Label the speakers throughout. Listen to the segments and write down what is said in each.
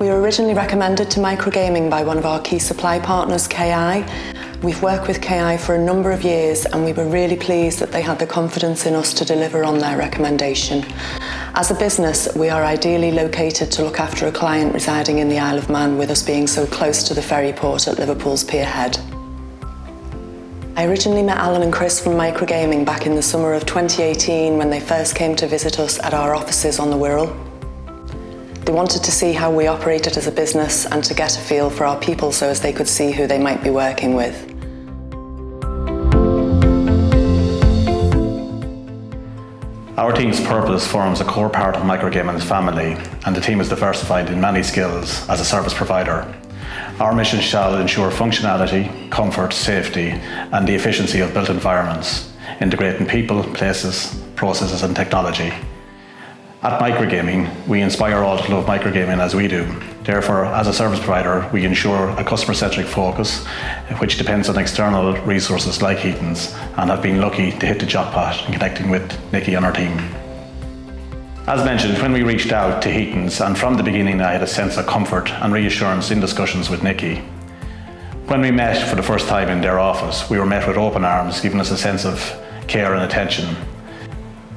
Speaker 1: We were originally recommended to Microgaming by one of our key supply partners, KI. We've worked with KI for a number of years and we were really pleased that they had the confidence in us to deliver on their recommendation. As a business, we are ideally located to look after a client residing in the Isle of Man, with us being so close to the ferry port at Liverpool's Pier Head. I originally met Alan and Chris from Microgaming back in the summer of 2018 when they first came to visit us at our offices on the Wirral. They wanted to see how we operated as a business and to get a feel for our people so as they could see who they might be working with.
Speaker 2: Our team's purpose forms a core part of Microgaming's family, and the team is diversified in many skills as a service provider. Our mission shall ensure functionality, comfort, safety, and the efficiency of built environments, integrating people, places, processes, and technology. At Microgaming, we inspire all to love microgaming as we do. Therefore, as a service provider, we ensure a customer-centric focus, which depends on external resources like Heaton's, and have been lucky to hit the jackpot in connecting with Nikki and our team. As mentioned, when we reached out to Heaton's, and from the beginning I had a sense of comfort and reassurance in discussions with Nikki. When we met for the first time in their office, we were met with open arms, giving us a sense of care and attention.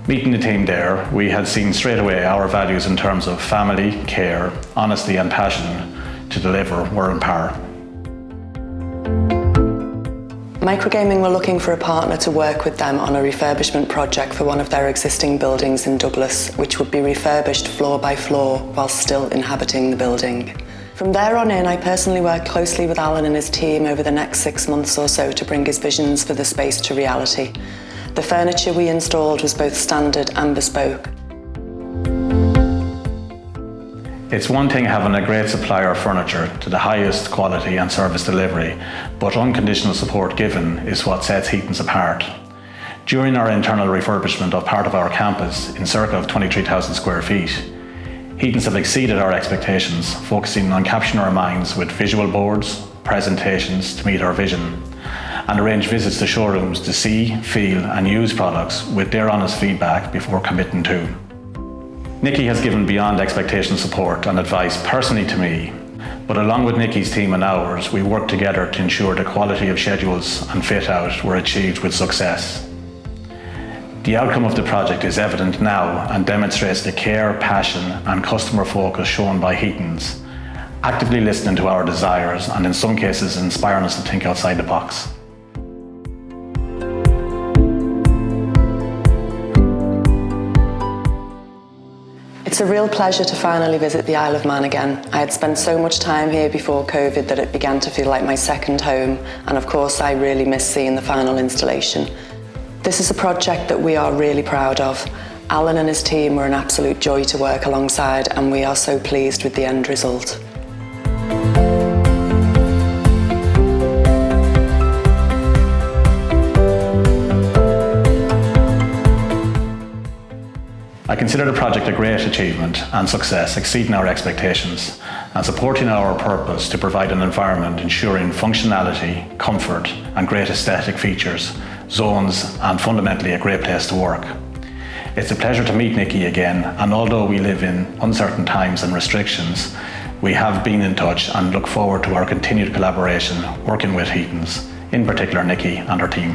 Speaker 2: Meeting the team there, we had seen straight away our values in terms of family, care, honesty and passion to deliver were on par.
Speaker 1: Microgaming were looking for a partner to work with them on a refurbishment project for one of their existing buildings in Douglas, which would be refurbished floor by floor while still inhabiting the building. From there on in, I personally worked closely with Alan and his team over the next 6 months or so to bring his visions for the space to reality. The furniture we installed was both standard and bespoke.
Speaker 2: It's one thing having a great supplier of furniture to the highest quality and service delivery, but unconditional support given is what sets Heaton's apart. During our internal refurbishment of part of our campus in circa of 23,000 square feet, Heaton's have exceeded our expectations, focusing on capturing our minds with visual boards, presentations to meet our vision, and arrange visits to showrooms to see, feel and use products with their honest feedback before committing to. Nikki has given beyond expectation support and advice personally to me, but along with Nikki's team and ours, we worked together to ensure the quality of schedules and fit out were achieved with success. The outcome of the project is evident now and demonstrates the care, passion and customer focus shown by Heaton's, actively listening to our desires and in some cases inspiring us to think outside the box.
Speaker 1: It's a real pleasure to finally visit the Isle of Man again. I had spent so much time here before COVID that it began to feel like my second home, and of course I really miss seeing the final installation. This is a project that we are really proud of. Alan and his team were an absolute joy to work alongside, and we are so pleased with the end result.
Speaker 2: I consider the project a great achievement and success, exceeding our expectations and supporting our purpose to provide an environment ensuring functionality, comfort and great aesthetic features, zones and fundamentally a great place to work. It's a pleasure to meet Nikki again, and although we live in uncertain times and restrictions, we have been in touch and look forward to our continued collaboration working with Heaton's, in particular Nikki and her team.